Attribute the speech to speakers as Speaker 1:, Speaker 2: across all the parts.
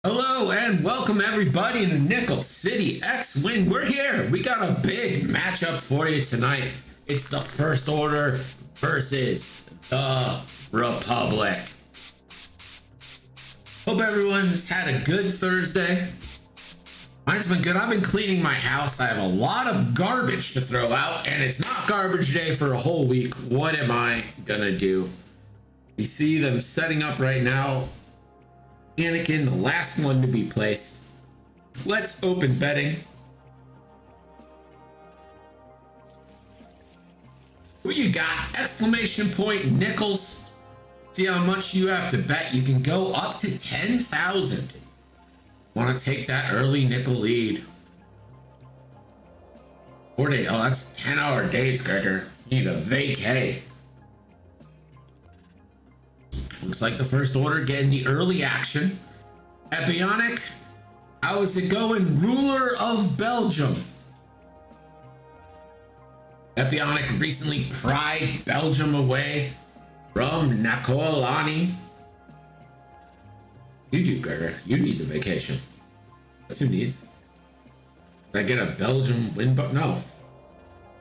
Speaker 1: Hello and welcome everybody in the Nickel City X-Wing. We're here. We got a big matchup for you tonight. It's the First Order versus the Republic. Hope everyone's had a good Thursday. Mine's been good. I've been cleaning my house. I have a lot of garbage to throw out, and it's not garbage day for a whole week. What am I gonna do? We see them setting up right now. Anakin, the last one to be placed. Let's open betting. Who you got? Exclamation point nickels. See how much you have to bet. You can go up to 10,000. Want to take that early nickel lead. 4 days. Oh, that's 10-hour days, Gregor. You need a vacay. Looks like the First Order getting the early action. Epionic, how is it going? Ruler of Belgium. Epionic recently pried Belgium away from Nakoalani. You do, Gregor. You need the vacation. That's who needs. Did I get a Belgium win? But no.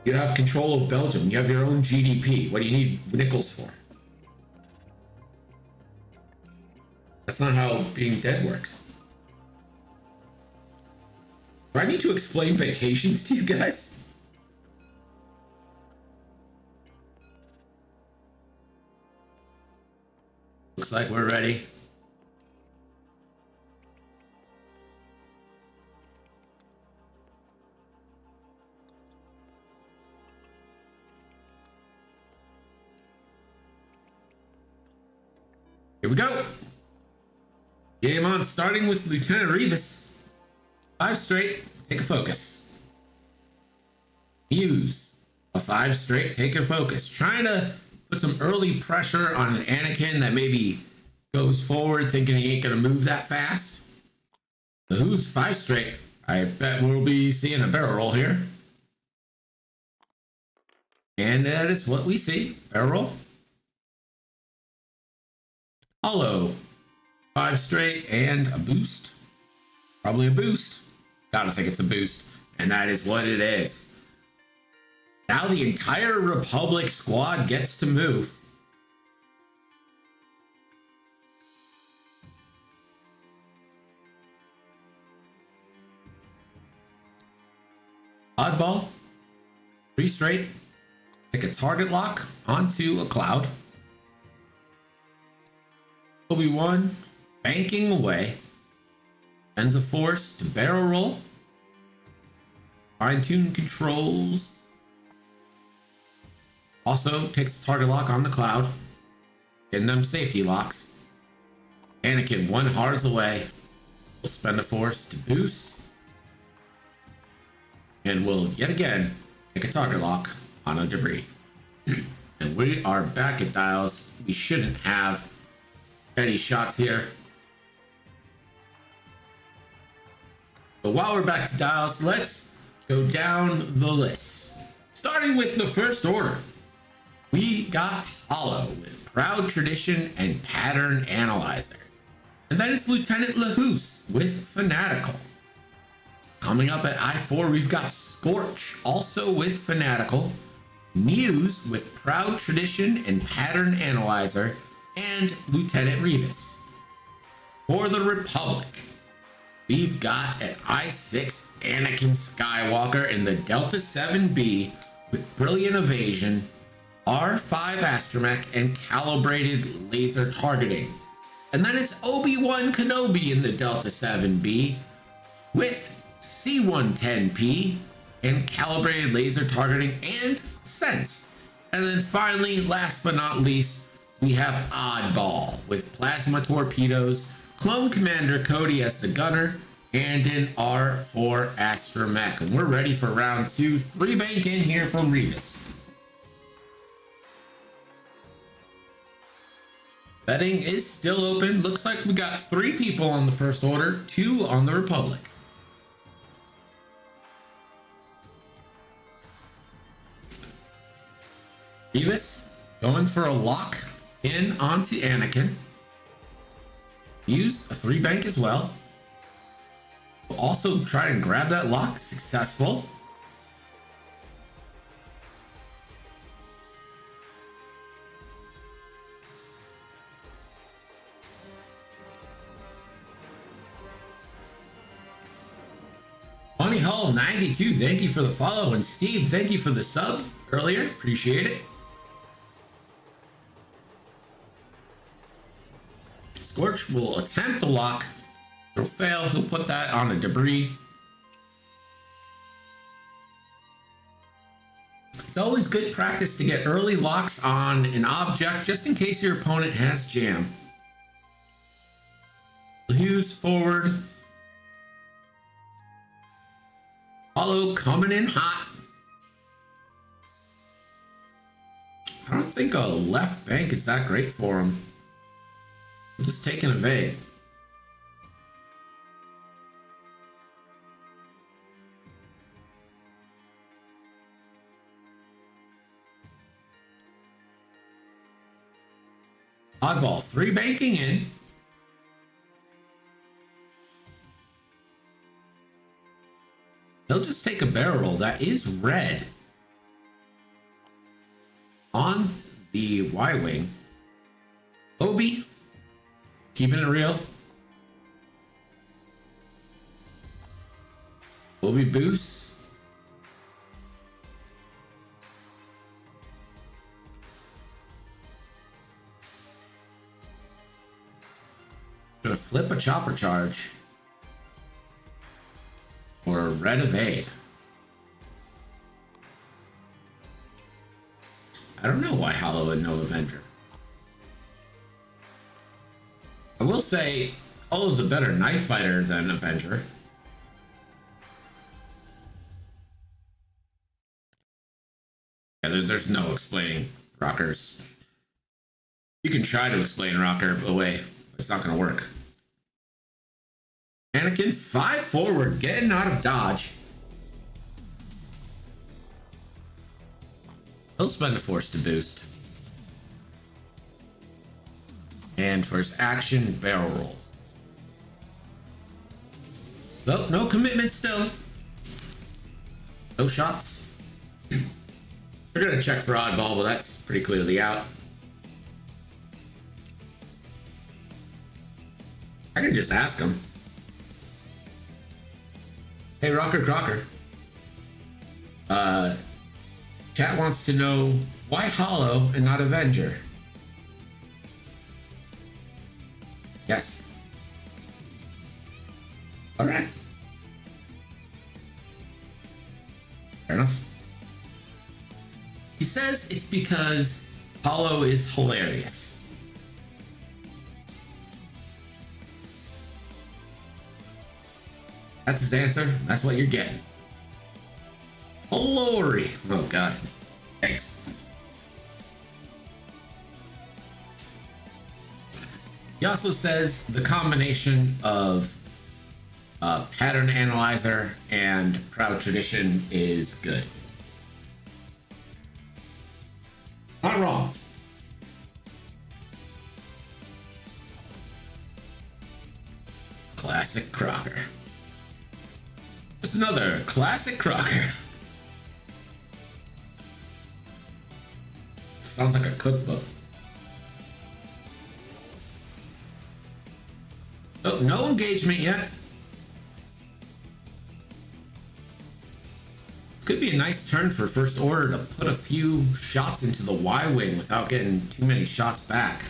Speaker 1: You have control of Belgium. You have your own GDP. What do you need nickels for? That's not how being dead works. Do I need to explain vacations to you guys? Looks like we're ready. Here we go. Game on, starting with Lieutenant Revis. 5 straight, take a focus. Use a 5 straight, take a focus. Trying to put some early pressure on an Anakin that maybe goes forward thinking he ain't gonna move that fast. The who's 5 straight. I bet we'll be seeing a barrel roll here. And that is what we see. Barrel roll. Hollow. 5 straight and a boost. Probably a boost. Gotta think it's a boost. And that is what it is. Now the entire Republic squad gets to move. Oddball. 3 straight. Take a target lock onto a cloud. Obi-Wan. Banking away. Ends a force to barrel roll. Fine-tune controls. Also takes the target lock on the cloud. Getting them safety locks. Anakin 1 hards away. Will spend a force to boost. And will yet again take a target lock on a debris. And we are back at dials. We shouldn't have any shots here. So while we're back to dials, let's go down the list. Starting with the First Order, we got Hollow with Proud Tradition and Pattern Analyzer. And then it's Lieutenant Lahus with Fanatical. Coming up at I-4, we've got Scorch, also with Fanatical, Muse with Proud Tradition and Pattern Analyzer, and Lieutenant Revis. For the Republic, we've got at I-6 Anakin Skywalker in the Delta 7B with Brilliant Evasion, R5 Astromech, and Calibrated Laser Targeting. And then it's Obi-Wan Kenobi in the Delta 7B with C-110P and Calibrated Laser Targeting and Sense. And then finally, last but not least, we have Oddball with Plasma Torpedoes, Clone Commander Cody as the gunner, and an R4 Astromech. And we're ready for round 2. 3 bank in here from Revis. Betting is still open. Looks like we got 3 people on the First Order, 2 on the Republic. Revis going for a lock in onto Anakin. Use a 3 bank as well. Also try and grab that lock. Successful. Money Hall 92, thank you for the follow. And Steve, thank you for the sub earlier. Appreciate it. Scorch will attempt the lock. He'll fail. He'll put that on a debris. It's always good practice to get early locks on an object just in case your opponent has jam. Hughes forward. Hollow coming in hot. I don't think a left bank is that great for him. I'm just taking a evade. Oddball, 3 banking in. He'll just take a barrel roll. That is red on the Y-wing. Obi, keeping it real. Obi boost. Gonna flip a chopper charge. Or a red evade. I don't know why Hollow and no Avenger. I will say Hollow's a better knife fighter than Avenger. Yeah, there's no explaining Rockers. You can try to explain Rocker away. It's not going to work. Anakin 5 forward, getting out of dodge. He'll spend a force to boost. And for his action, barrel roll. So, no commitment still. No shots. We're going to check for oddball, but that's pretty clearly out. I can just ask him. Hey, RockerCrocker. Chat wants to know why Hollow and not Avenger? Yes. All right. Fair enough. He says it's because Hollow is hilarious. That's his answer. That's what you're getting. Glory. Oh, God. Thanks. He also says the combination of pattern analyzer and proud tradition is good. Not wrong. Classic Crocker. Just another classic Crocker. Sounds like a cookbook. Oh, no engagement yet. Could be a nice turn for First Order to put a few shots into the Y-wing without getting too many shots back.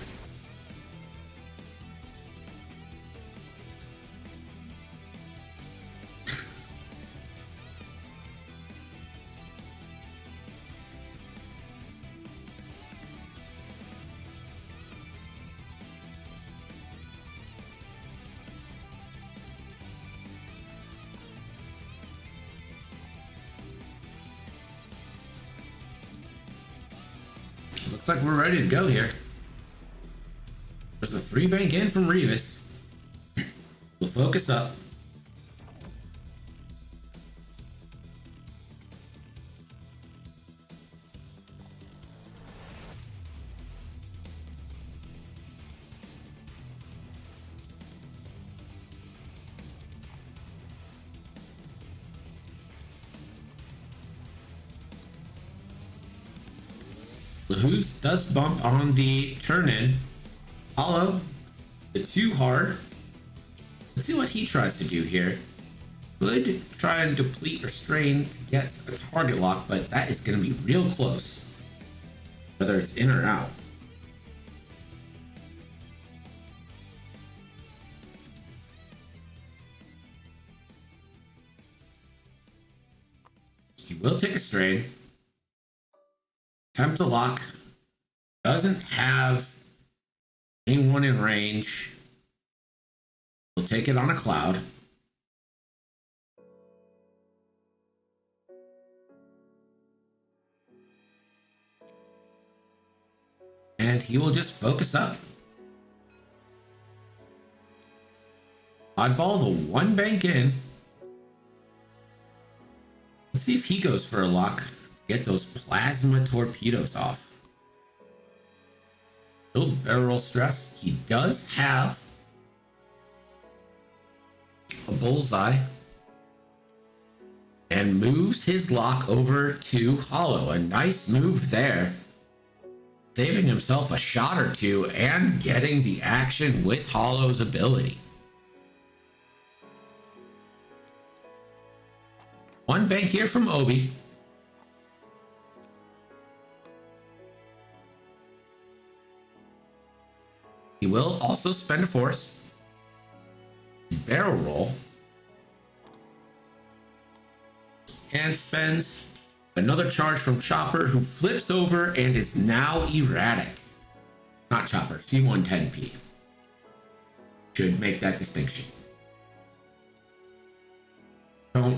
Speaker 1: Looks like we're ready to go here. There's a 3 bank in from Revis. We'll focus up. Who's does bump on the turn in. Hollow, the 2 hard. Let's see what he tries to do here. Could try and deplete or strain to get a target lock, but that is going to be real close, whether it's in or out. He will take a strain. Attempt to lock. Doesn't have anyone in range. He'll take it on a cloud. And he will just focus up. Oddball, the 1 bank in. Let's see if he goes for a lock. Get those plasma torpedoes off. Little barrel roll stress. He does have a bullseye. And moves his lock over to Hollow. A nice move there. Saving himself a shot or 2 and getting the action with Hollow's ability. 1 bank here from Obi. He will also spend a force. Barrel roll. And spends another charge from Chopper, who flips over and is now erratic. Not Chopper, C110P. Should make that distinction.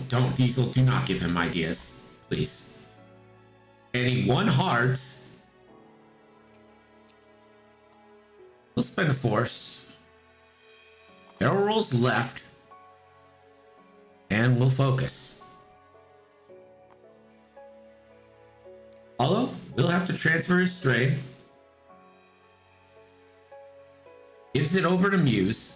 Speaker 1: Don't, Diesel, do not give him ideas, please. And he 1 hard. We'll spend a force. Barrel rolls left. And we'll focus. Hollow will have to transfer his strain. Gives it over to Muse.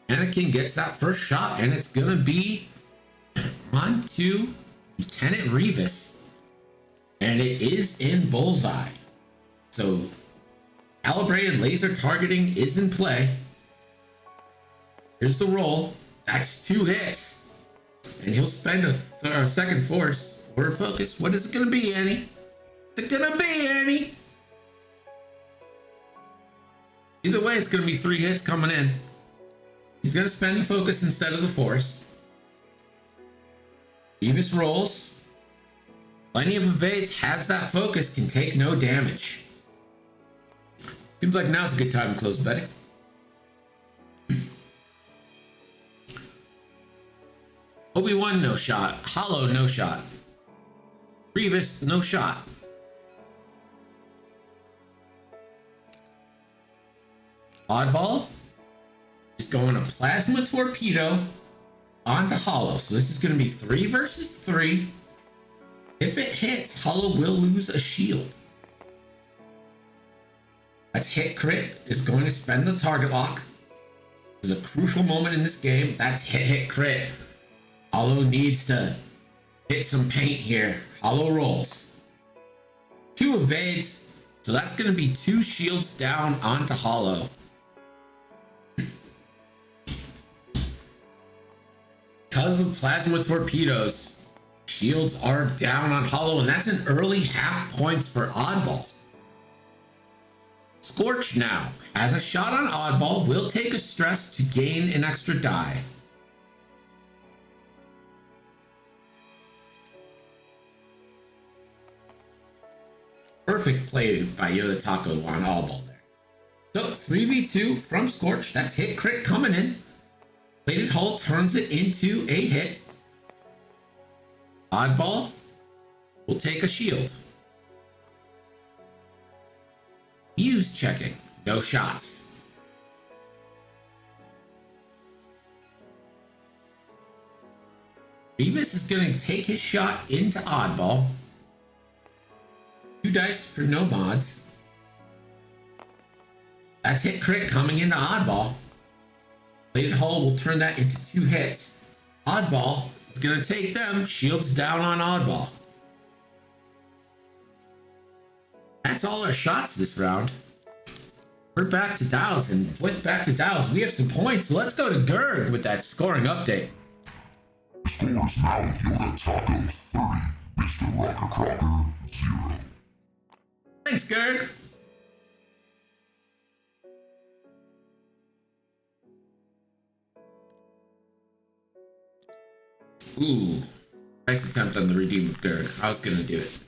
Speaker 1: Anakin gets that first shot, and it's gonna be onto Lieutenant Revis. And it is in bullseye. So calibrated laser targeting is in play. Here's the roll. That's 2 hits. And he'll spend a second force or focus. What is it gonna be, Annie? What's it gonna be, Annie? Either way, it's gonna be 3 hits coming in. He's gonna spend the focus instead of the force. Beavis rolls. Plenty of evades, has that focus, can take no damage. Seems like now's a good time to close betting. Obi-Wan, no shot. Hollow, no shot. Grievous, no shot. Oddball is going a plasma torpedo onto Hollow. So this is going to be 3 versus 3. If it hits, Hollow will lose a shield. That's hit crit. Is going to spend the target lock. This is a crucial moment in this game. That's hit crit. Hollow needs to hit some paint here. Hollow rolls. 2 evades. So that's going to be 2 shields down onto Hollow. Because of plasma torpedoes, shields are down on Hollow, and that's an early half points for Oddball. Scorch now has a shot on Oddball, will take a stress to gain an extra die. Perfect play by YodaTaco on Oddball there. So 3v2 from Scorch, that's hit crit coming in. Plated Hull turns it into a hit. Oddball will take a shield. Use checking. No shots. Revis is going to take his shot into Oddball. 2 dice for no mods. That's hit crit coming into Oddball. Plated Hull will turn that into 2 hits. Oddball It's gonna take them. Shields down on Oddball. That's all our shots this round. We're back to Dials, and with back to Dials, we have some points. So let's go to Gerg with that scoring update.
Speaker 2: The score is now YodaTaco 30, MrRockerCrocker 0.
Speaker 1: Thanks, Gerg. Ooh, nice attempt on the redeem of Gerg. I was gonna do it.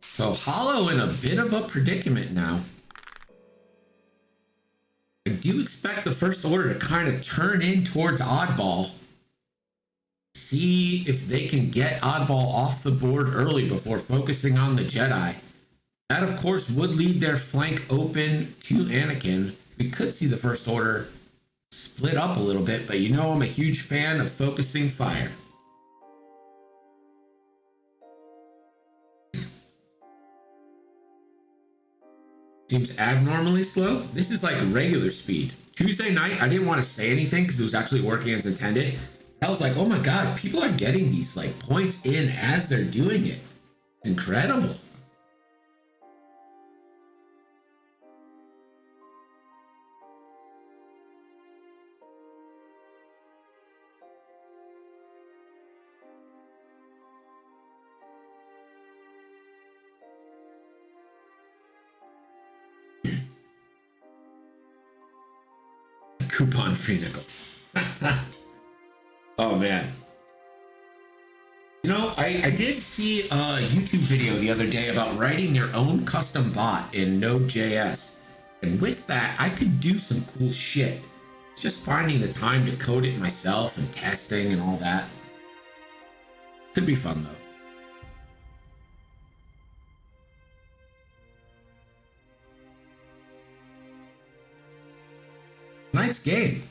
Speaker 1: So Hollow in a bit of a predicament now. I do expect the first order to kind of turn in towards Oddball. See if they can get Oddball off the board early before focusing on the Jedi. That, of course, would leave their flank open to Anakin. We could see the first order split up a little bit, but you know I'm a huge fan of focusing fire. Seems abnormally slow. This is like regular speed. Tuesday night, I didn't want to say anything because it was actually working as intended. I was like, oh my God, people are getting these like points in as they're doing it. It's incredible. Coupon free nickels. Oh man. You know, I did see a YouTube video the other day about writing your own custom bot in Node.js. And with that, I could do some cool shit. It's just finding the time to code it myself and testing and all that. Could be fun though. Tonight's game,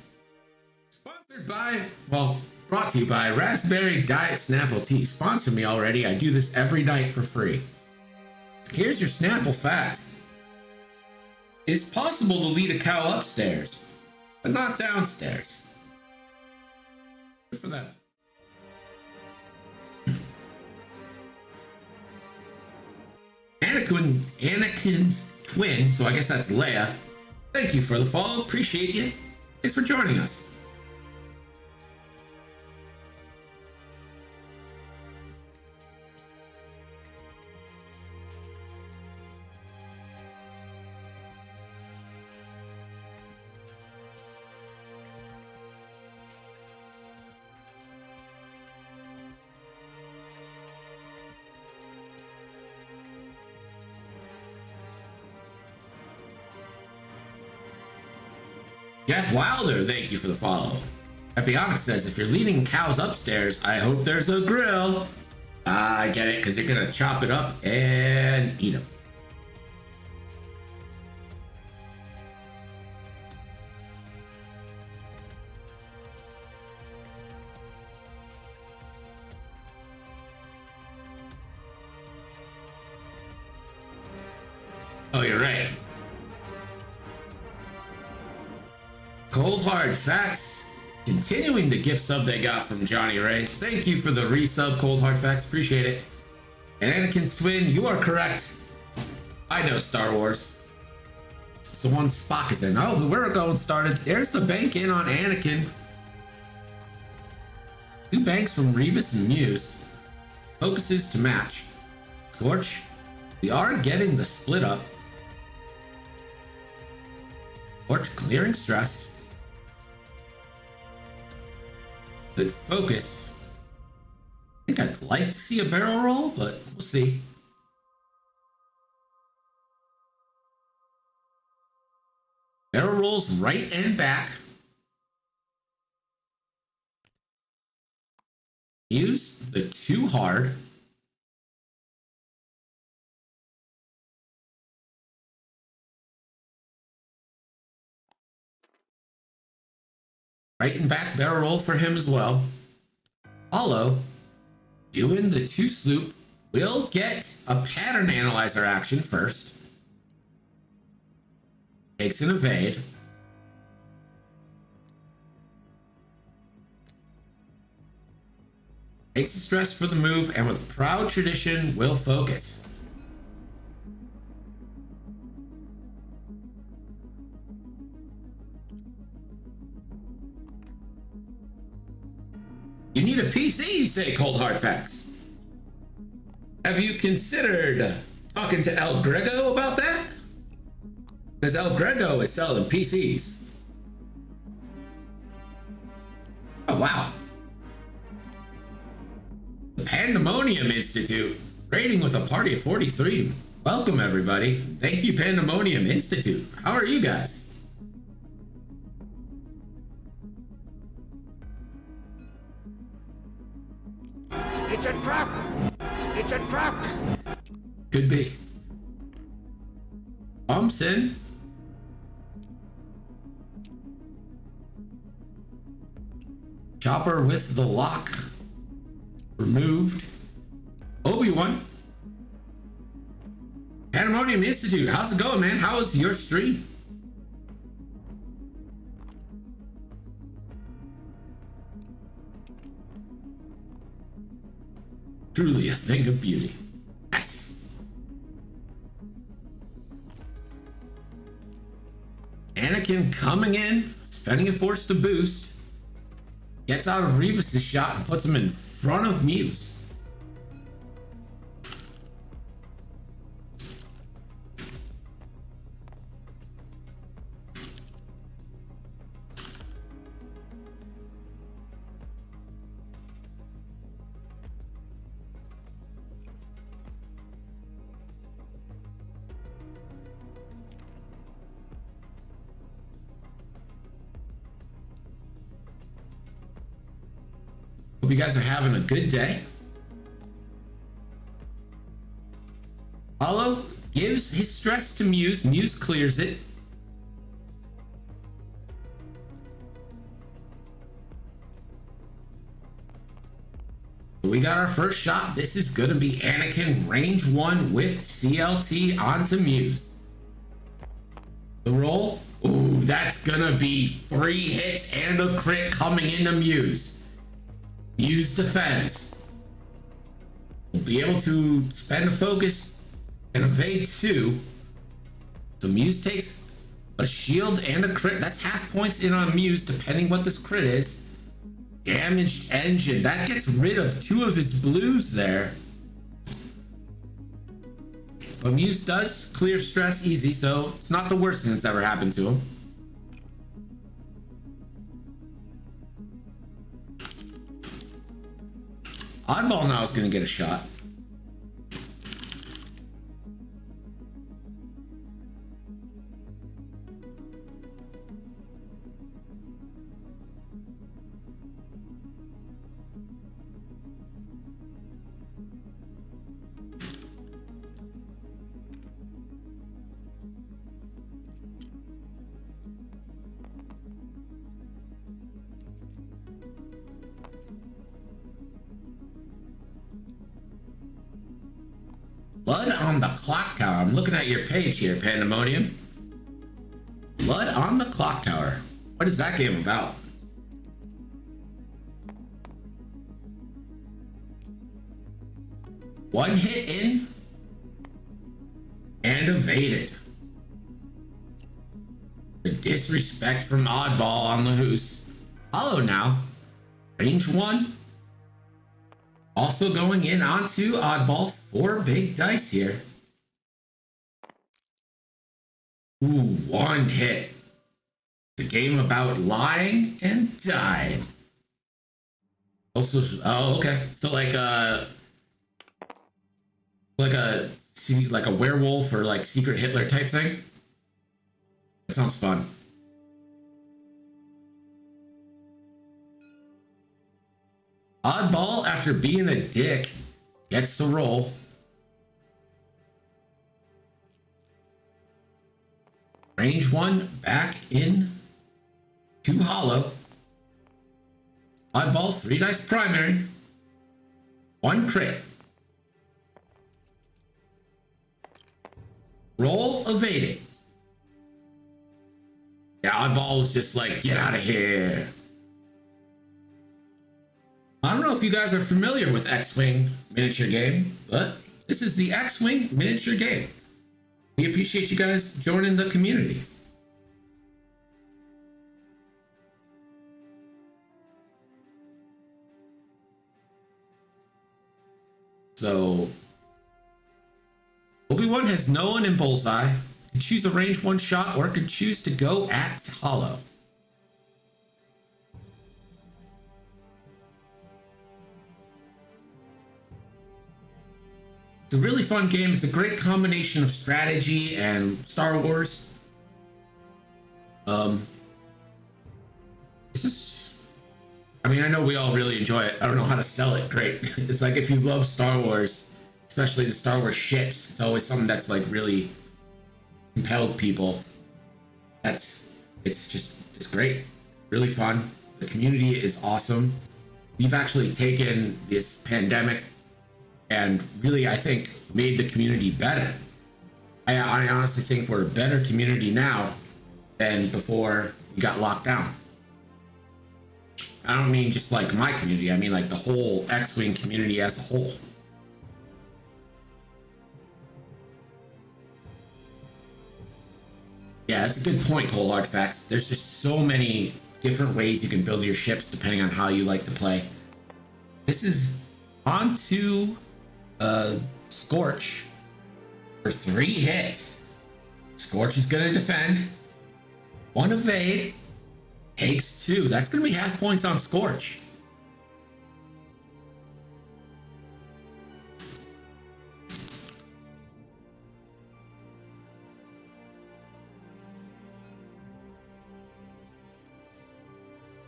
Speaker 1: sponsored by, well, brought to you by Raspberry Diet Snapple Tea. Sponsor me already. I do this every night for free. Here's your Snapple fact. It is possible to lead a cow upstairs, but not downstairs. Good for them. Anakin's twin, so I guess that's Leia. Thank you for the follow. Appreciate you. Thanks for joining us. Jeff Wilder, thank you for the follow. Epionic says, if you're leading cows upstairs, I hope there's a grill. I get it, because you're going to chop it up and eat them. Oh, you're right. Cold Hard Facts, continuing the gift sub they got from Johnny Ray. Thank you for the resub, Cold Hard Facts. Appreciate it. And Anakin Swin, you are correct. I know Star Wars. So one Spock is in. Oh, the We're Going started. There's the bank in on Anakin. 2 banks from Revis and Muse. Focuses to match. Scorch, we are getting the split up. Scorch clearing stress. Good focus. I think I'd like to see a barrel roll, but we'll see. Barrel rolls right and back. Use the 2 hard. Right and back barrel roll for him as well. Hollow, doing the 2 sloop, will get a pattern analyzer action first. Takes an evade. Takes the stress for the move, and with proud tradition, will focus. You need a PC, you say, Cold Hard Facts. Have you considered talking to El Grego about that? Because El Grego is selling PCs. Oh, wow. The Pandemonium Institute, rating with a party of 43. Welcome, everybody. Thank you, Pandemonium Institute. How are you guys?
Speaker 3: It's a truck! It's a truck!
Speaker 1: Could be. Thompson. Chopper with the lock removed. Obi-Wan. Pandemonium Institute, how's it going, man? How is your stream? Truly a thing of beauty. Nice. Anakin coming in, spending a force to boost. Gets out of Revis's shot and puts him in front of Muse. Hope you guys are having a good day. Hollow gives his stress to Muse. Muse clears it. We got our first shot. This is going to be Anakin range 1 with CLT onto Muse. The roll. Ooh, that's going to be 3 hits and a crit coming into Muse. Muse defense. We'll be able to spend a focus and evade 2. So Muse takes a shield and a crit. That's half points in on Muse, depending what this crit is. Damaged engine. That gets rid of 2 of his blues there. But Muse does clear stress easy, so it's not the worst thing that's ever happened to him. Oddball now is going to get a shot. Blood on the Clock Tower. I'm looking at your page here, Pandemonium. Blood on the Clock Tower. What is that game about? One hit in and evaded. The disrespect from Oddball on the Hoos. Hollow now. Range 1. Also going in onto Oddball. 4 big dice here. Ooh, 1 hit. It's a game about lying and dying. Also, oh, okay. So like a werewolf or like Secret Hitler type thing. That sounds fun. Oddball, after being a dick, gets the roll. Range 1 back in to Hollow. Oddball, 3 dice primary. 1 crit. Roll evaded. Yeah, Oddball was just like, get out of here. I don't know if you guys are familiar with X-Wing miniature game, but this is the X-Wing miniature game. We appreciate you guys joining the community. So, Obi-Wan has no one in bullseye. Can choose a range one shot or can choose to go at hollow. It's a really fun game. It's a great combination of strategy and Star Wars. It's just, I mean, I know we all really enjoy it. I don't know how to sell it great. It's like if you love Star Wars, especially the Star Wars ships, it's always something that's like really compelled people. It's great. Really fun. The community is awesome. We've actually taken this pandemic and really, I think, made the community better. I honestly think we're a better community now than before we got locked down. I don't mean just like my community, I mean like the whole X-Wing community as a whole. Yeah, that's a good point, Cold Hard Facts. There's just so many different ways you can build your ships depending on how you like to play. This is on to Scorch for 3 hits. Scorch is going to defend. 1 evade. Takes 2. That's going to be half points on Scorch.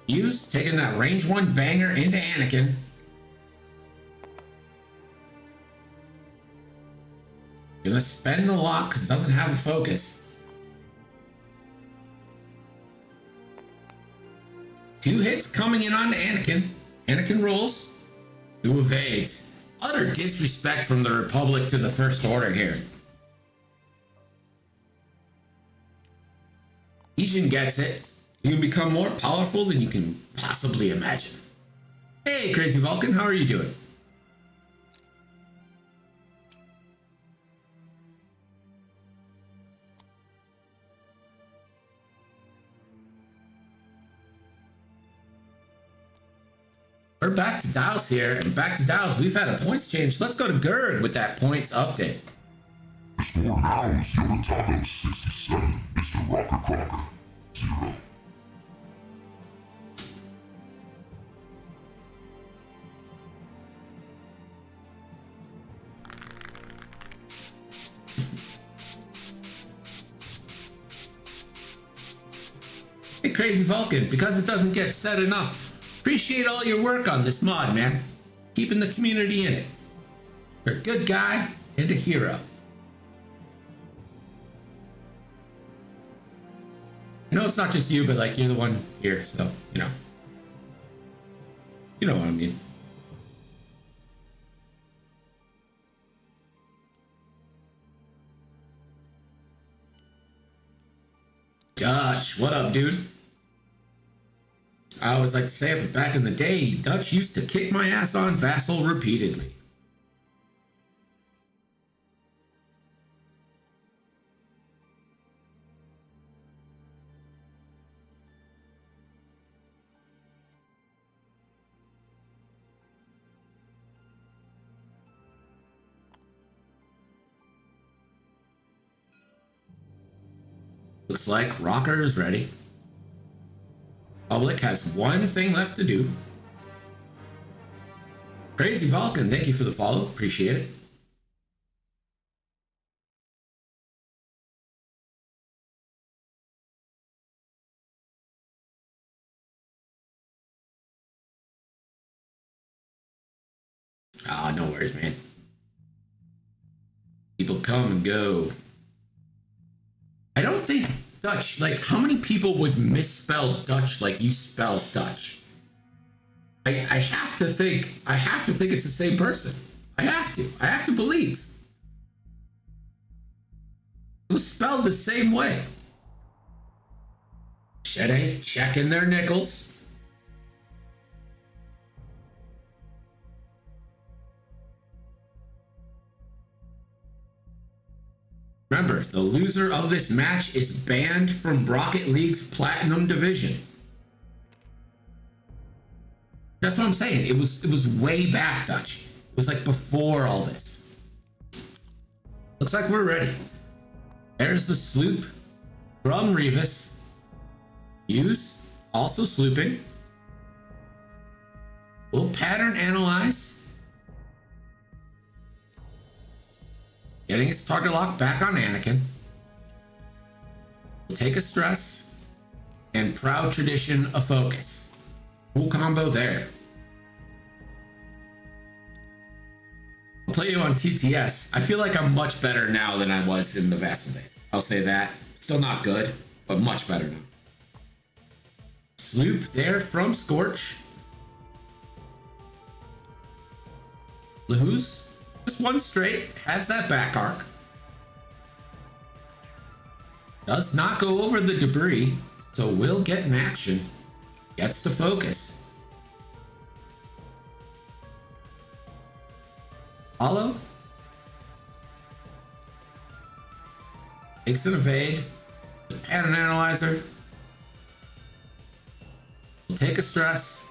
Speaker 1: Hughes taking that range 1 banger into Anakin. Gonna spend the lock because it doesn't have a focus. 2 hits coming in on Anakin. Anakin rolls. 2 evades. Utter disrespect from the Republic to the First Order here. Ejin gets it. You can become more powerful than you can possibly imagine. Hey, Crazy Vulcan, how are you doing? We're back to Dials here, and back to Dials, we've had a points change. Let's go to Gerd with that points update.
Speaker 2: The score now is YodaTaco 67, MrRockerCrocker 0.
Speaker 1: Hey, Crazy Vulcan, because it doesn't get said enough, appreciate all your work on this mod, man. Keeping the community in it. You're a good guy and a hero. I know it's not just you, but like you're the one here, so you know. You know what I mean. Dutch, what up, dude? I always like to say it, but back in the day, Dutch used to kick my ass on Vassal repeatedly. Looks like Rocker is ready. Public has 1 thing left to do. Crazy Vulcan, thank you for the follow. Appreciate it. Ah, no worries, man. People come and go. I don't think Dutch, like, how many people would misspell Dutch like you spell Dutch? I have to think it's the same person. I have to believe. It was spelled the same way. Shede checking their nickels. Remember, the loser of this match is banned from Rocket League's Platinum Division. That's what I'm saying. It was way back, Dutch. It was like before all this. Looks like we're ready. There's the sloop from Revis. Use, also slooping. We'll pattern analyze. Getting its target lock back on Anakin. We'll take a stress. And Proud Tradition a focus. Cool combo there. I'll play you on TTS. I feel like I'm much better now than I was in the Vassal days. I'll say that. Still not good, but much better now. Sloop there from Scorch. Lahuz, just one straight, has that back arc. Does not go over the debris, so will get an action. Gets to focus. Hollow. Takes an evade. Pattern analyzer. We'll take a stress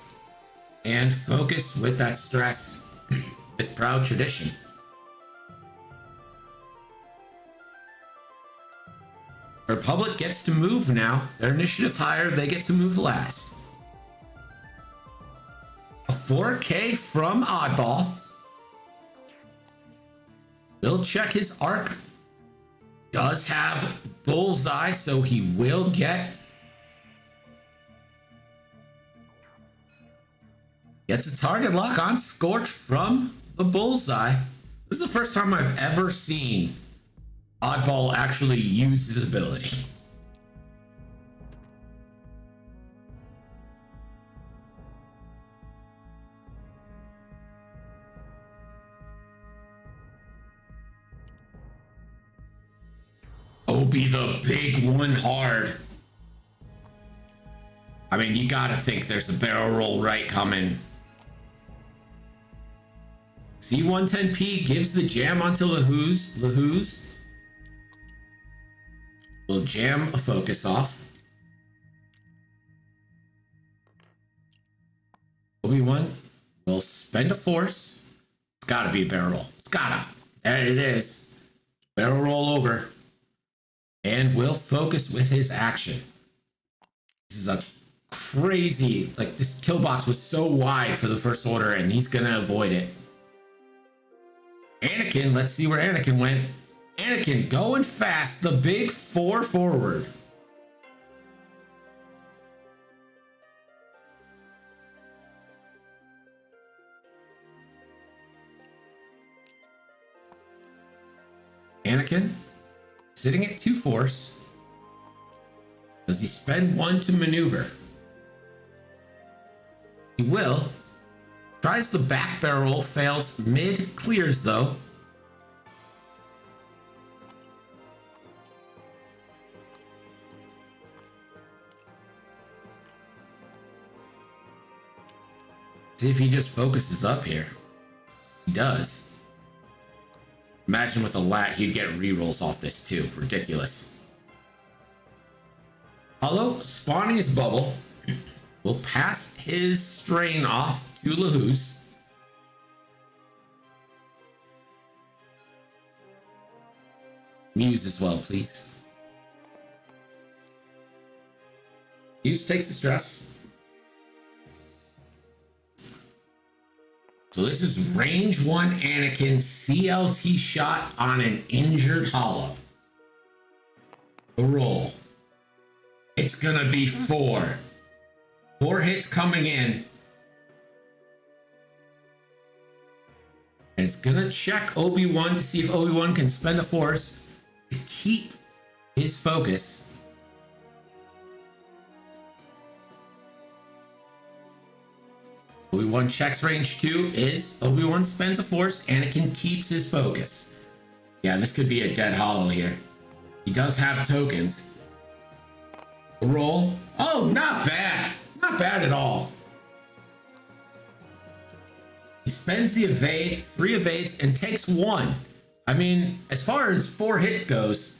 Speaker 1: and focus with that stress with Proud Tradition. Republic gets to move now. Their initiative higher, they get to move last. A 4K from Oddball. Will check his arc. Does have bullseye, so he will get. Gets a target lock on Scorch from the bullseye. This is the first time I've ever seen Oddball actually use his ability. Obi the big one hard. I mean, you gotta think there's a barrel roll right coming. C110P gives the jam onto Lahuz. Lahuz will jam a focus off. Obi-Wan will spend a force. It's gotta be a barrel roll. It's gotta. There it is. Barrel roll over. And will focus with his action. This is a crazy, like this kill box was so wide for the first order and he's gonna avoid it. Anakin, let's see where Anakin went. Anakin going fast, the big 4 forward. Anakin sitting at 2 force. Does he spend 1 to maneuver? He will. Tries the back barrel, fails. Mid clears though. See if he just focuses up here. He does. Imagine with a lat, he'd get rerolls off this too. Ridiculous. Hollow spawning his bubble. Will pass his strain off to Lahuz. Muse as well, please. Muse takes the stress. So this is range 1 Anakin CLT shot on an injured Hollow. The roll. It's gonna be 4. 4 hits coming in. And it's gonna check Obi-Wan to see if Obi-Wan can spend a force to keep his focus. Obi-Wan checks range 2 is Obi-Wan spends a force, Anakin keeps his focus. Yeah, this could be a dead Hollow here. He does have tokens. A roll. Oh, not bad. Not bad at all. He spends the evade, 3 evades, and takes 1. I mean, as far as 4-hit goes,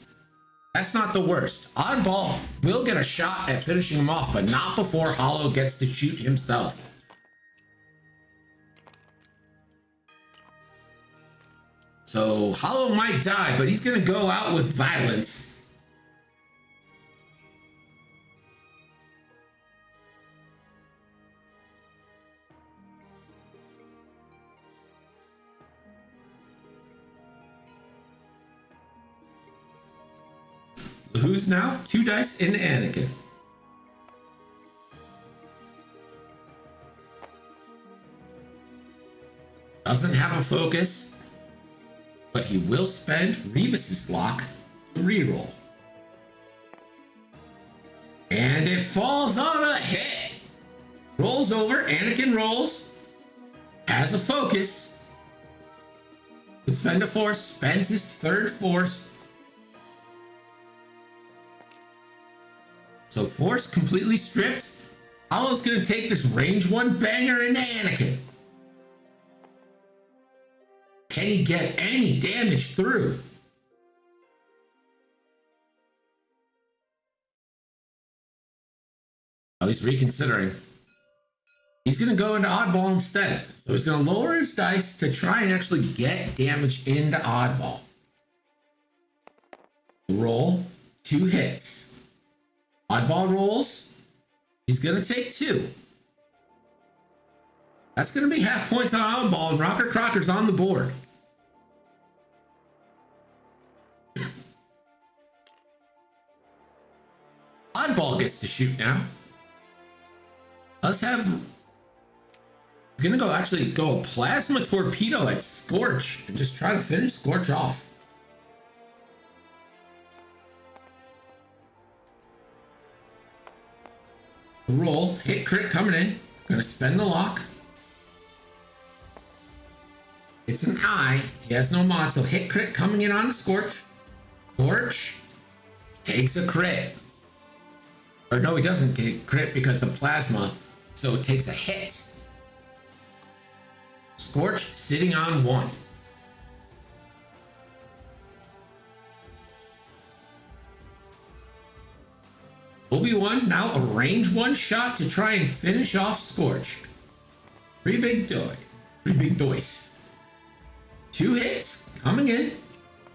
Speaker 1: that's not the worst. Oddball will get a shot at finishing him off, but not before Hollow gets to shoot himself. So Hollow might die, but he's going to go out with violence. Who's now? 2 dice into Anakin. Doesn't have a focus, but he will spend Revis's lock to reroll. And it falls on a hit. Rolls over, Anakin rolls, has a focus. Could spend a force, spends his 3rd force. So force completely stripped. Hollow's gonna take this range 1 banger into Anakin. Can he get any damage through? Oh, he's reconsidering. He's gonna go into Oddball instead. So he's gonna lower his dice to try and actually get damage into Oddball. Roll 2 hits. Oddball rolls, he's gonna take 2. That's gonna be half points on Oddball, and RockerCrocker's on the board. Oddball gets to shoot now. Let's have... He's gonna go a Plasma Torpedo at Scorch and just try to finish Scorch off. Roll, hit crit coming in. Gonna spend the lock. It's an eye. He has no mod, so hit crit coming in on the Scorch. Scorch takes a crit. Or no, he doesn't take crit because of plasma, so it takes a hit. Scorch sitting on 1. Obi-Wan now a range 1 shot to try and finish off Scorch. 3 big dice. 2 hits coming in.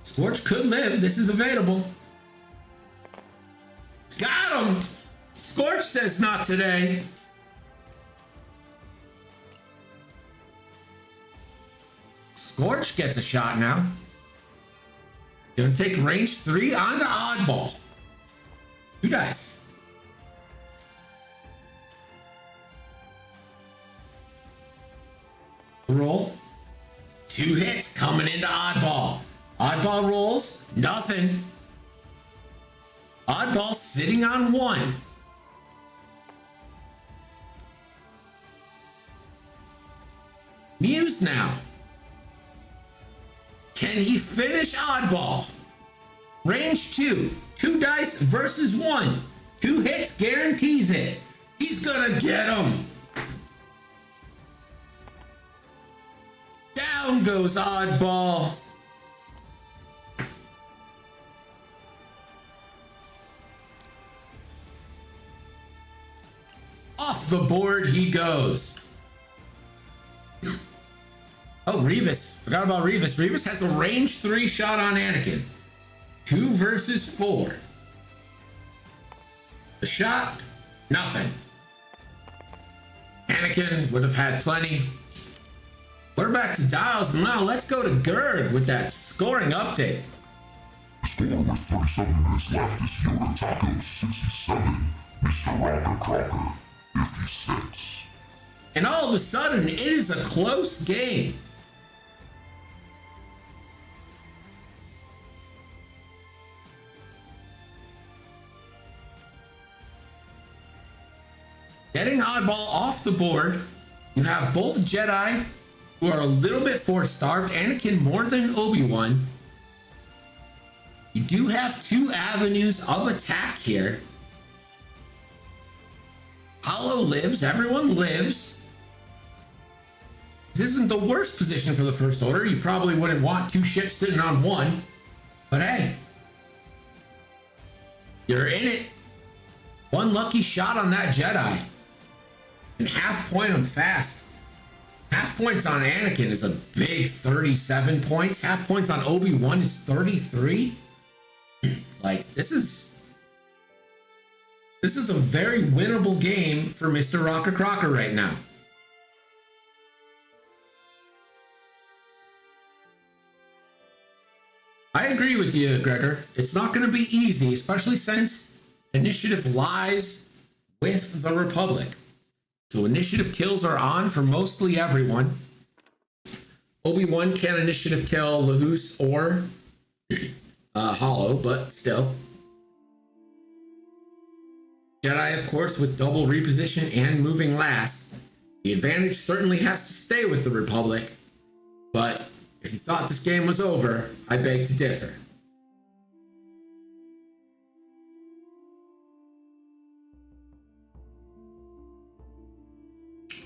Speaker 1: Scorch could live. This is available. Got him. Scorch says not today. Scorch gets a shot now. Gonna take range 3 onto Oddball. 2 dice. Roll. 2 hits coming into Oddball. Oddball rolls. Nothing. Oddball sitting on 1. Muse now. Can he finish Oddball? Range 2. 2 dice versus 1. 2 hits guarantees it. He's gonna get him. Down goes Oddball. Off the board he goes. Oh, Revis. Forgot about Revis. Revis has a range 3 shot on Anakin. 2 versus 4. The shot, nothing. Anakin would have had plenty. We're back to Dials, and now let's go to Gerd with that scoring update.
Speaker 2: Score with 37 minutes left is YodaTaco 67, MrRockerCrocker 56.
Speaker 1: And all of a sudden, it is a close game. Getting Oddball off the board, you have both Jedi who are a little bit force-starved. Anakin more than Obi-Wan. You do have 2 avenues of attack here. Hollow lives. Everyone lives. This isn't the worst position for the First Order. You probably wouldn't want two ships sitting on one. But hey, you're in it. One lucky shot on that Jedi. And half point them fast. Half points on Anakin is a big 37 points. Half points on Obi-Wan is 33. Like, this is a very winnable game for MrRockerCrocker right now. I agree with you, Gregor. It's not going to be easy, especially since initiative lies with the Republic. So initiative kills are on for mostly everyone. Obi-Wan can initiative kill Lahus or Hollow, but still. Jedi, of course, with double reposition and moving last. The advantage certainly has to stay with the Republic, but if you thought this game was over, I beg to differ.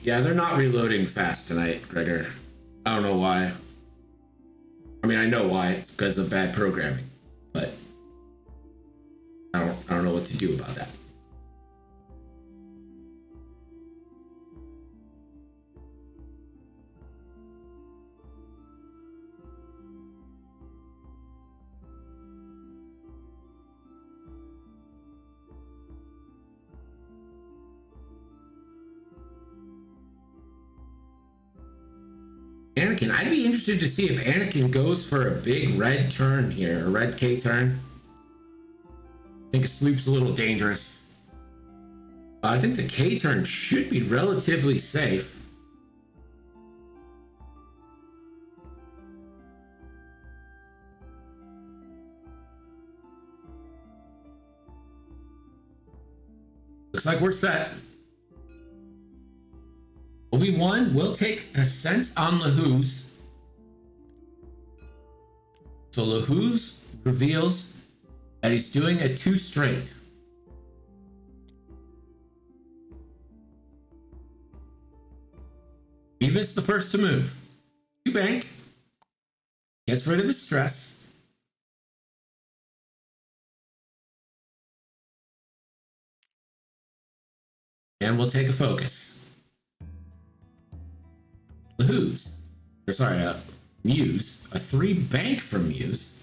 Speaker 1: Yeah, they're not reloading fast tonight, Gregor. I don't know why. I mean, I know why. It's because of bad programming, but I don't know what to do about that. Anakin, I'd be interested to see if Anakin goes for a big red turn here, a red K turn. I think a sloop's a little dangerous. I think the K turn should be relatively safe. Looks like we're set. Obi-Wan will take a sense on Lahus. So Lahus reveals that he's doing a 2 straight. Grievous the first to move. 2 bank. Gets rid of his stress. And we'll take a focus. Lahus. Or sorry, Muse. A 3 bank from Muse.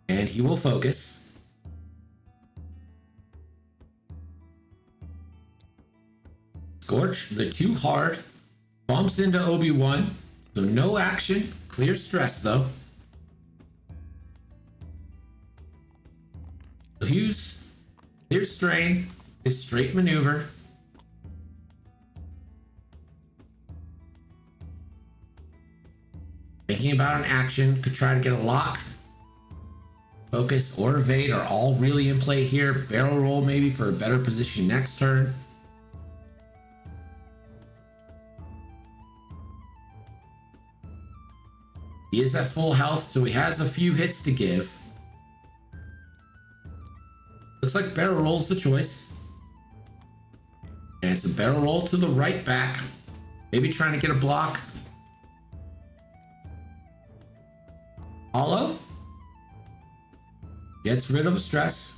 Speaker 1: And he will focus. Scorch, the 2 hard. Bumps into Obi-Wan. So no action. Clear stress though. Lahus. Clear strain. His straight maneuver. Thinking about an action, could try to get a lock. Focus or evade are all really in play here. Barrel roll maybe for a better position next turn. He is at full health, so he has a few hits to give. Looks like barrel roll's the choice. And it's a barrel roll to the right back. Maybe trying to get a block. Hollow gets rid of a stress.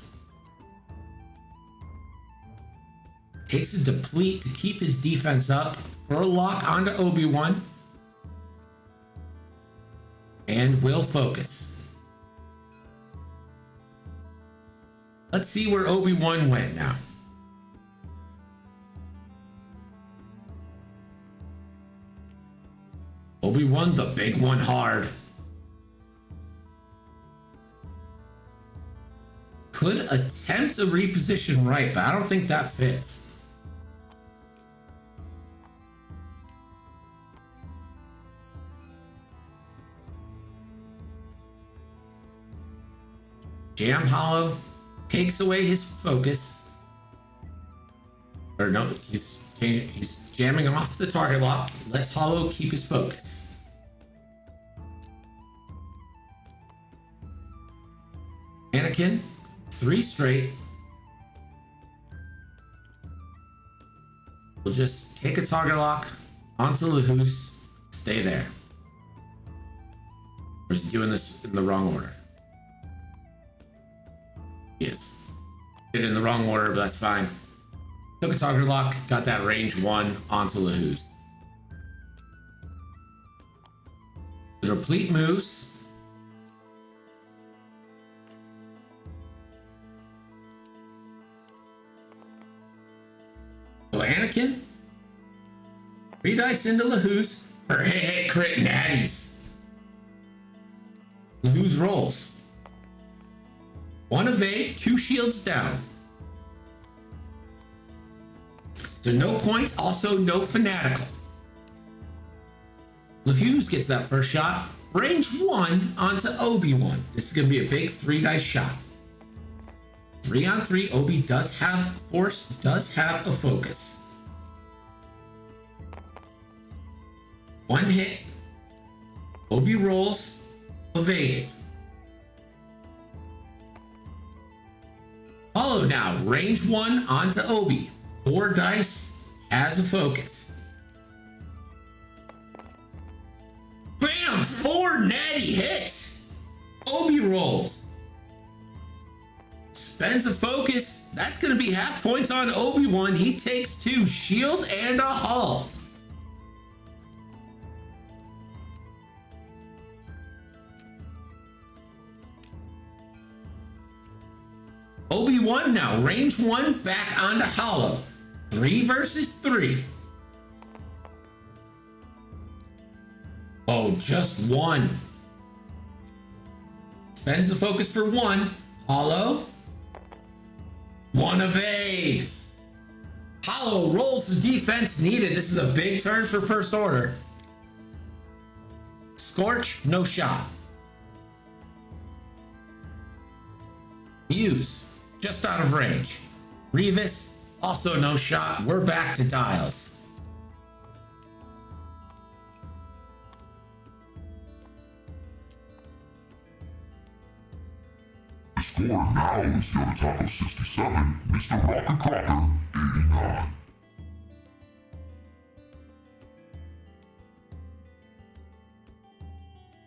Speaker 1: Takes a deplete to keep his defense up for a lock onto Obi-Wan. And will focus. Let's see where Obi-Wan went now. Obi-Wan, the big one hard. Could attempt a reposition right, but I don't think that fits. Jam Hollow takes away his focus. Or no, he's jamming off the target lock. Lets Hollow keep his focus. Anakin, 3 straight. We'll just take a target lock onto Lahoose, stay there. Or is he doing this in the wrong order? He is. Did it in the wrong order, but that's fine. Took a target lock, got that range 1 onto Lahoose. The replete moves. So Anakin, 3 dice into Lahoose for hit crit natties. Lahoose rolls. 1 evade, 2 shields down. So no points, also no fanatical. Lahoose gets that first shot. Range 1 onto Obi-Wan. This is going to be a big 3 dice shot. 3 on 3. Obi does have force, does have a focus. 1 hit. Obi rolls, evaded. Hollow now, range 1 onto Obi. 4 dice, has a focus. Bam! 4 natty hits. Obi rolls. Spends a focus. That's going to be half points on Obi-Wan. He takes 2, shield and a hull. Obi-Wan now, range 1, back onto Hollow. 3 versus 3. Oh, just 1. Spends the focus for 1. Hollow. 1 evade. Hollow rolls the defense needed. This is a big turn for First Order. Scorch, no shot. Use, just out of range. Revis, also no shot. We're back to dials.
Speaker 2: The score now is YodaTaco 67, MrRockerCrocker 89.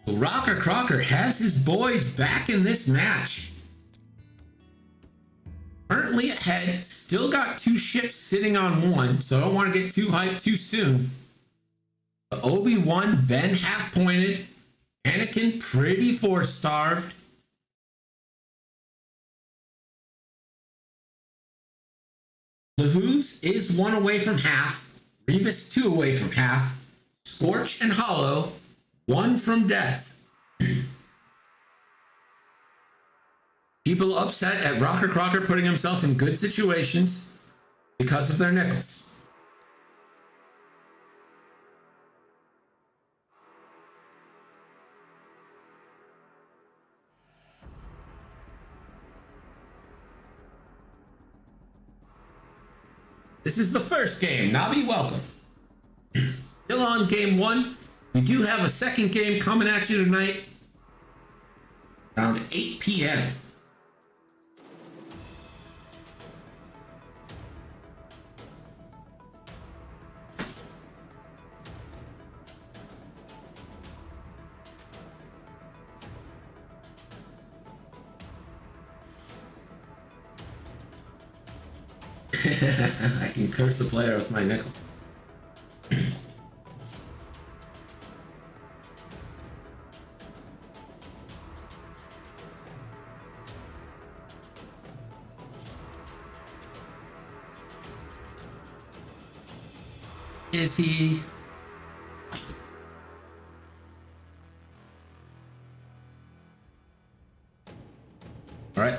Speaker 1: RockerCrocker has his boys back in this match. Currently ahead, still got 2 ships sitting on 1, so I don't want to get too hyped too soon. Obi-Wan, Ben half pointed, Anakin pretty force starved. Lahoose is 1 away from half, Revis 2 away from half, Scorch and Hollow 1 from death. People upset at RockerCrocker putting himself in good situations because of their nickels. This is the first game. Navi, welcome. Still on game 1. We do have a second game coming at you tonight around 8 p.m. I can curse the player with my nickels. Is he? All right.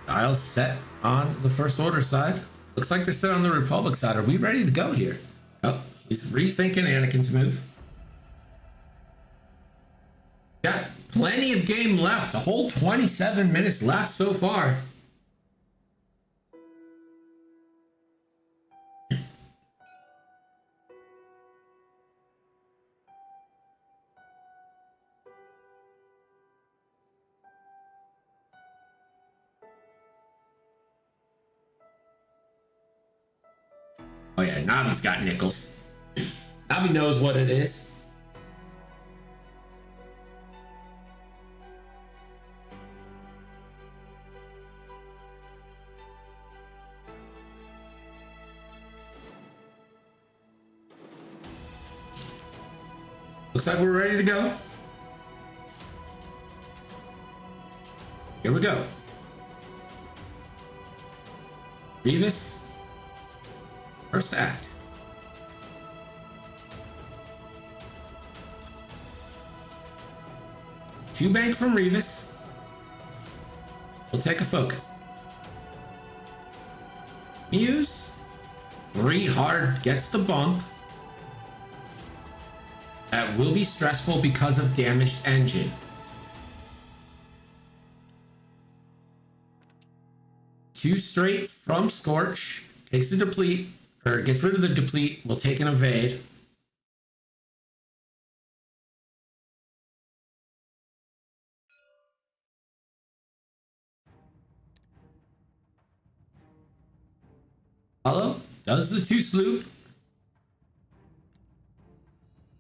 Speaker 1: Dials set on the First Order side. Looks like they're set on the Republic side. Are we ready to go here? Oh, he's rethinking Anakin's move. Got plenty of game left. A whole 27 minutes left so far. Oh yeah, Navi's got nickels. Navi knows what it is. Looks like we're ready to go. Here we go. Revis, first act. Two bank from Revis. We'll take a focus. Muse, 3 hard gets the bump. That will be stressful because of damaged engine. Two straight from Scorch. Takes the deplete, or gets rid of the deplete. We'll take an evade. Hollow does the 2 sloop.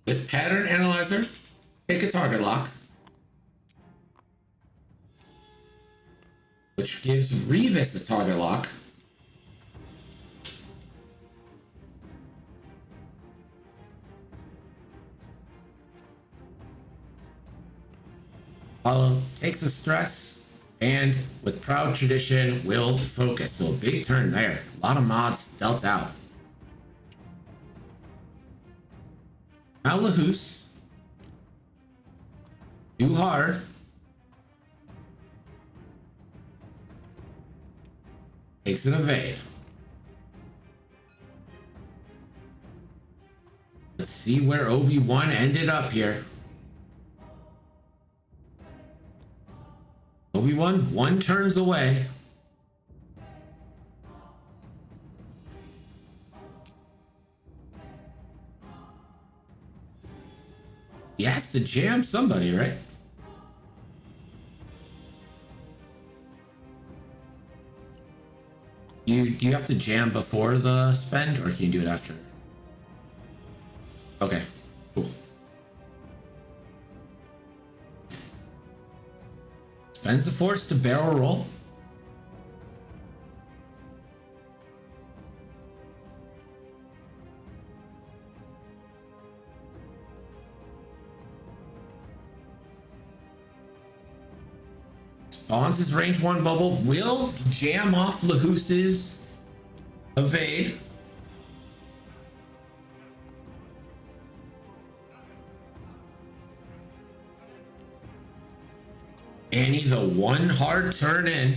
Speaker 1: With pattern analyzer, take a target lock. Which gives Revis a target lock. Hollow takes a stress, and with Proud Tradition will focus. So a big turn there. A lot of mods dealt out. Now Lahus. Too hard. Takes an evade. Let's see where Obi-Wan ended up here. Obi-Wan 1 turns away. He has to jam somebody, right? Do you have to jam before the spend, or can you do it after? Okay, cool. Spends a force to barrel roll. Spawns his range 1 bubble. Will jam off Lahus's evade. And he's a 1 hard turn in.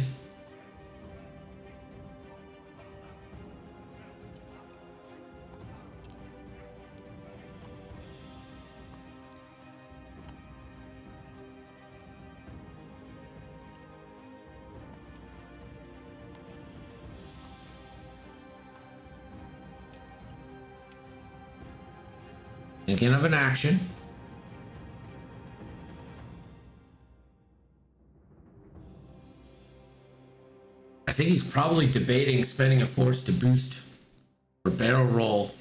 Speaker 1: Thinking of an action. I think he's probably debating spending a force to boost or barrel roll.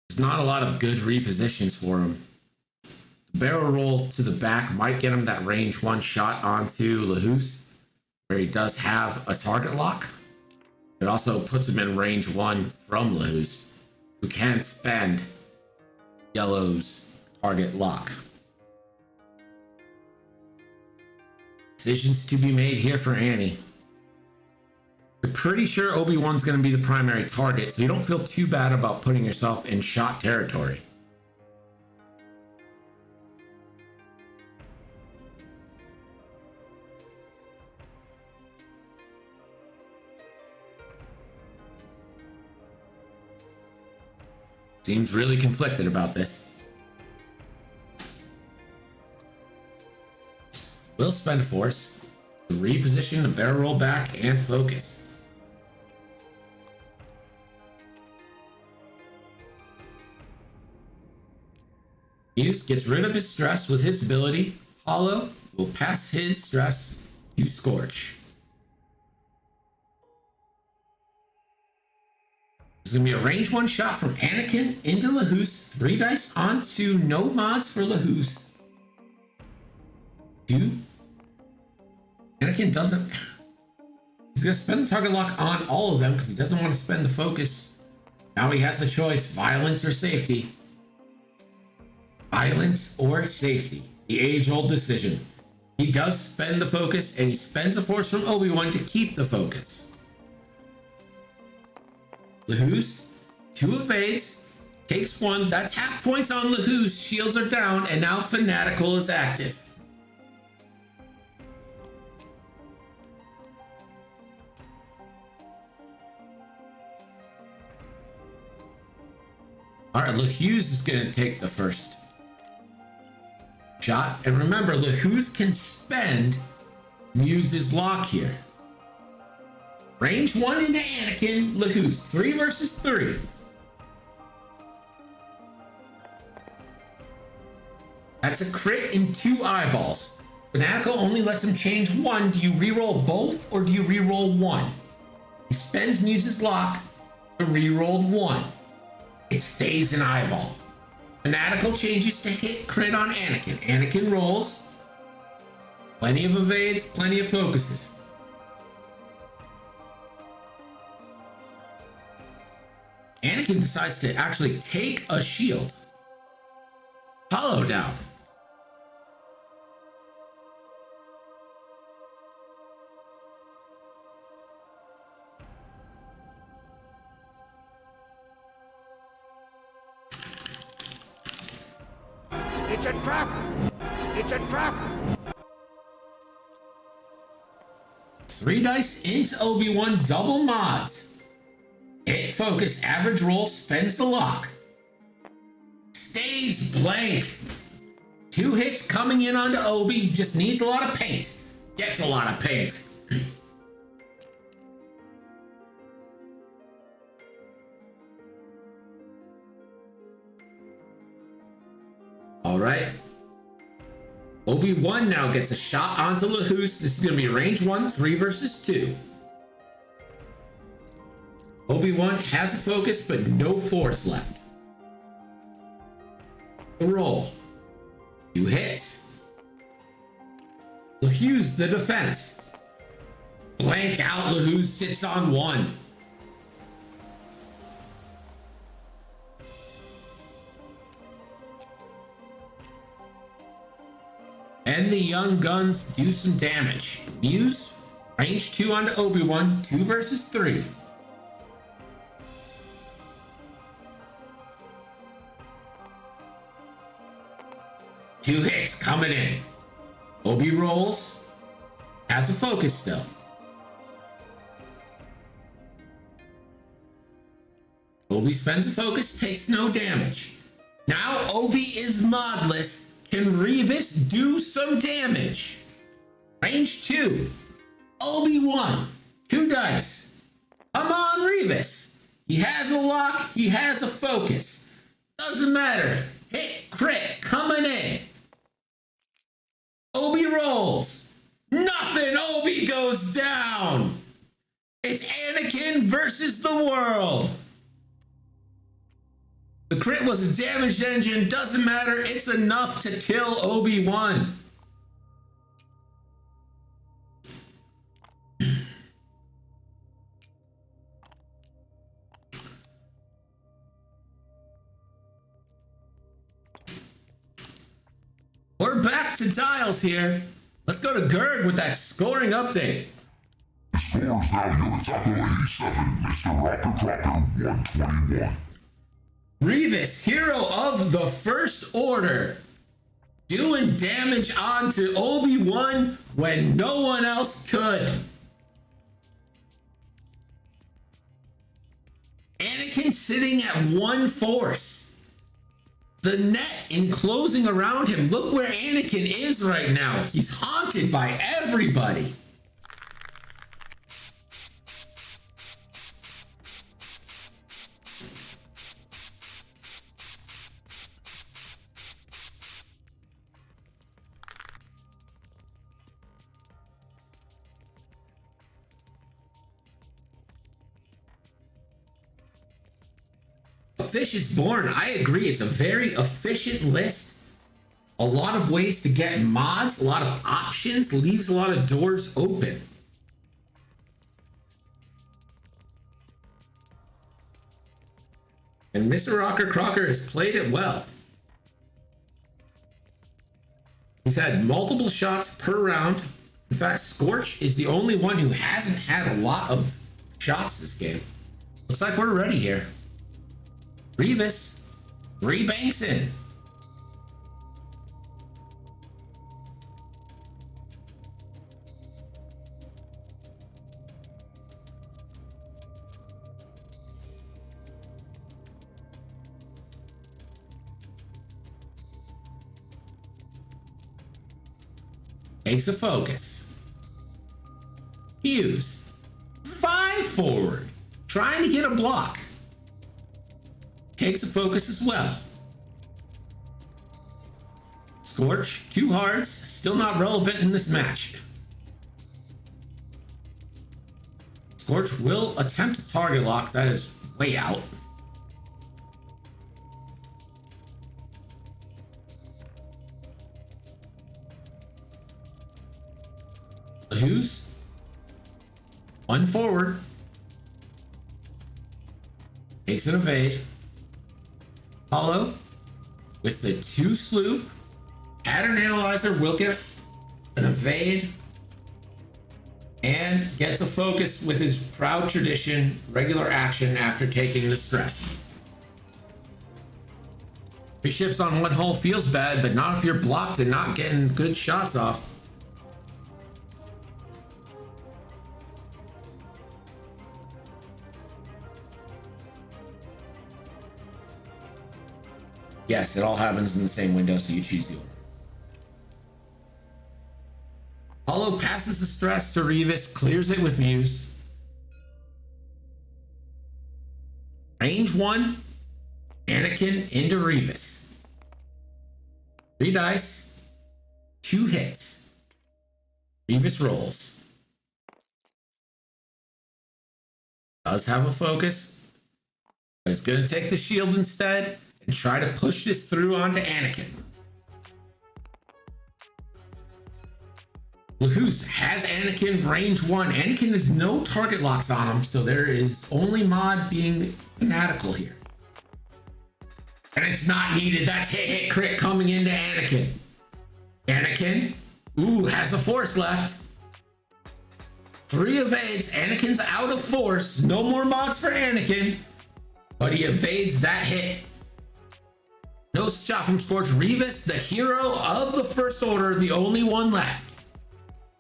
Speaker 1: There's not a lot of good repositions for him. The barrel roll to the back might get him that range 1 shot onto Lahus, where he does have a target lock. It also puts him in range 1 from Lahus, who can spend Yellow's target lock. Decisions to be made here for Annie. You're pretty sure Obi-Wan's going to be the primary target, so you don't feel too bad about putting yourself in shot territory. Seems really conflicted about this. Will spend a force to reposition the barrel roll back and focus. Muse gets rid of his stress with his ability. Hollow will pass his stress to Scorch. There's going to be a range 1 shot from Anakin into Lahus. 3 dice onto no mods for Lahus. 2. Anakin doesn't... He's going to spend the target lock on all of them because he doesn't want to spend the focus. Now he has a choice. Violence or safety. Violence or safety. The age-old decision. He does spend the focus, and he spends a force from Obi-Wan to keep the focus. Lahus, 2 evades, takes 1. That's half points on Lahus. Shields are down, and now Fanatical is active. All right, Lahus is going to take the first shot. And remember, Lahus can spend Muse's Lock here. Range 1 into Anakin, Lahus. 3 versus 3. That's a crit in 2 eyeballs. Fanatical only lets him change 1. Do you reroll both or do you reroll 1? He spends Muse's Lock to reroll 1. It stays an eyeball. Fanatical changes to hit crit on Anakin. Anakin rolls. Plenty of evades, plenty of focuses. Anakin decides to actually take a shield. Hollow down.
Speaker 3: It's a trap! It's a trap!
Speaker 1: 3 dice into Obi-Wan, double mods. Hit focus, average roll, spends the lock. Stays blank. 2 hits coming in onto Obi. He just needs a lot of paint. Gets a lot of paint. All right. Obi-Wan now gets a shot onto Lahus. This is going to be range 1, 3 versus 2. Obi-Wan has a focus, but no force left. The roll. 2 hits. Lahus, the defense. Blank out, Lahus sits on 1. And the young guns do some damage. Muse, range 2 onto Obi-Wan, 2 versus 3. Two hits coming in. Obi rolls. Has a focus still. Obi spends a focus, takes no damage. Now Obi is modless. Can Revis do some damage? Range 2. Obi-Wan. 2 dice. Come on, Revis. He has a lock. He has a focus. Doesn't matter. Hit, crit, coming in. Obi rolls. Nothing. Obi goes down. It's Anakin versus the world. The crit was a damaged engine. Doesn't matter. It's enough to kill Obi-Wan. We're back to Dials here. Let's go to Gerg with that scoring update.
Speaker 2: The score is now YodaTaco 87, MrRockerCrocker 121.
Speaker 1: Revis, hero of the First Order, doing damage onto Obi-Wan when no one else could. Anakin sitting at 1 force. The net enclosing around him. Look where Anakin is right now. He's haunted by everybody. fish is born. I agree. It's a very efficient list. A lot of ways to get mods, a lot of options, leaves a lot of doors open. And MrRockerCrocker has played it well. He's had multiple shots per round. In fact, Scorch is the only one who hasn't had a lot of shots this game. Looks like we're ready here. Revis, 3 banks in. Takes a focus. Hughes, 5 forward, trying to get a block. Takes a focus as well. Scorch, 2 hearts, still not relevant in this match. Scorch will attempt a target lock. That is way out. Hughes, 1 forward, takes an evade. Hollow with the 2 sloop. Pattern analyzer will get an evade and gets a focus with his proud tradition regular action after taking the stress. 3 ships on 1 hull feels bad, but not if you're blocked and not getting good shots off. Yes, it all happens in the same window, so you choose the order. Hollow passes the stress to Revis, clears it with Muse. Range 1, Anakin into Revis. 3 dice, 2 hits. Revis rolls. Does have a focus, but it's going to take the shield instead and try to push this through onto Anakin. Lahus has Anakin range 1. Anakin has no target locks on him, so there is only mod being fanatical here. And it's not needed. That's hit crit coming into Anakin. Anakin, ooh, has a force left. 3 evades. Anakin's out of force. No more mods for Anakin, but he evades that hit. No shot from Scorch. Revis, the hero of the First Order, the only one left.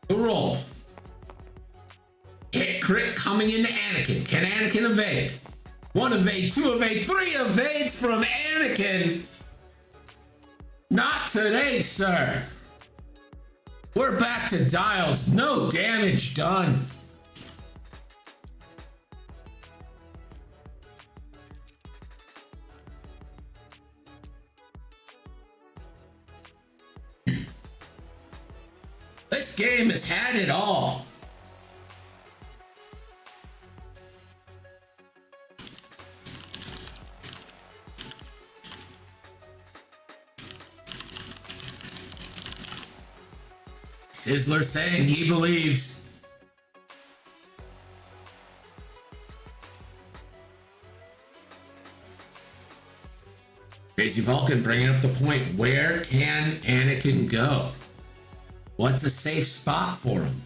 Speaker 1: The roll. Hit crit coming into Anakin. Can Anakin evade? 1 evade, 2 evade, 3 evades from Anakin. Not today, sir. We're back to dials. No damage done. This game has had it all. Sizzler saying he believes. Crazy Vulcan bringing up the point. Where can Anakin go? What's a safe spot for him?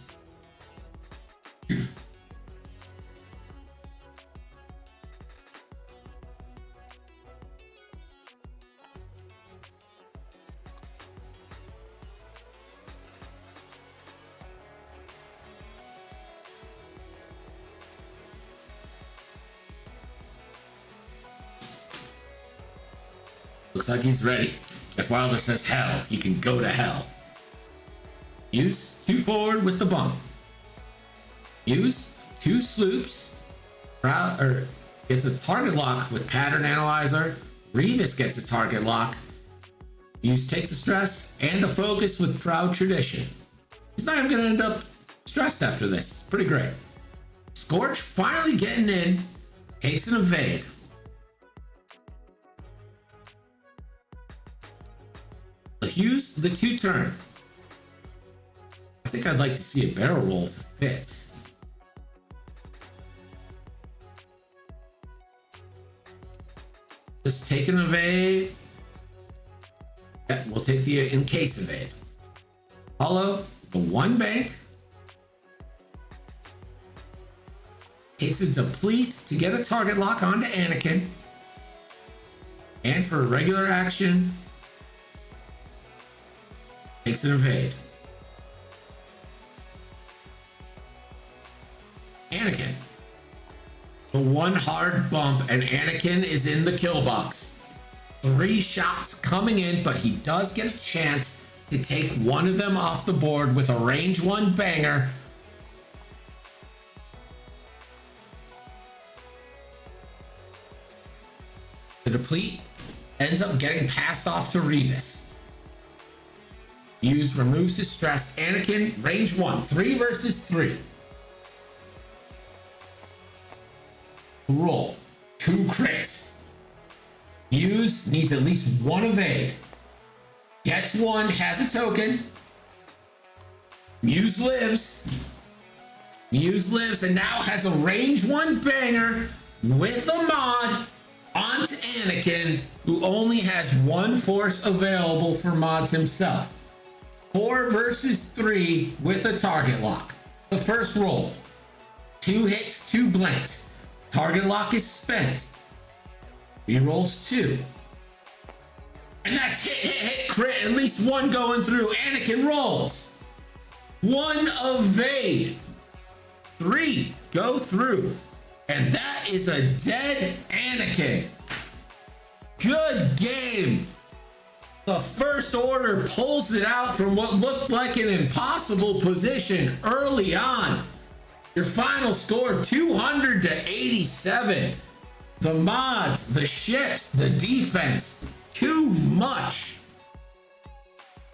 Speaker 1: Looks like he's ready. If Wilder says hell, he can go to hell. Use 2 forward with the bump. Use 2 sloops. Gets a target lock with pattern analyzer. Revis gets a target lock. Use takes a stress and a focus with proud tradition. He's not even going to end up stressed after this. It's pretty great. Scorch finally getting in. Takes an evade. use the 2-turn. I think I'd like to see a barrel roll for Fitz. Just take an evade. Yeah, we'll take the in case evade. Follow the 1 bank. Takes a deplete to get a target lock onto Anakin. And for a regular action, takes an evade. Anakin. The 1 hard bump, and Anakin is in the kill box. 3 shots coming in, but he does get a chance to take one of them off the board with a range 1 banger. The deplete ends up getting passed off to Revis. Hughes removes his stress. Anakin, range 1, 3 versus 3. Roll 2 crits. Hughes needs at least 1 evade. Gets 1, has a token. Muse lives. Muse lives and now has a range 1 banger with a mod onto Anakin, who only has 1 force available for mods himself. 4 versus 3 with a target lock. The first roll. 2 hits, 2 blanks. Target lock is spent. He rolls 2. And that's hit, crit, at least 1 going through. Anakin rolls. 1 evade. 3 go through. And that is a dead Anakin. Good game. The First Order pulls it out from what looked like an impossible position early on. Your final score, 200 to 87. The mods, the ships, the defense, too much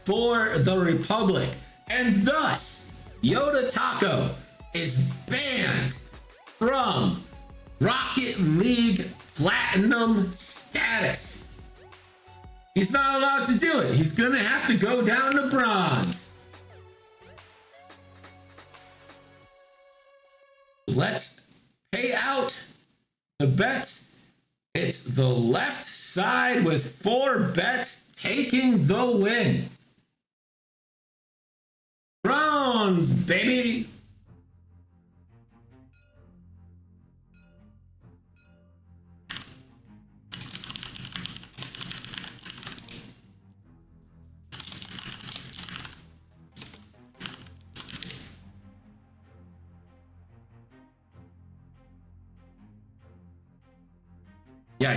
Speaker 1: for the Republic. And thus, YodaTaco is banned from Rocket League Platinum status. He's not allowed to do it. He's gonna have to go down to bronze. Let's pay out the bets. It's the left side with 4 bets taking the win. Bronze, baby. Yeah,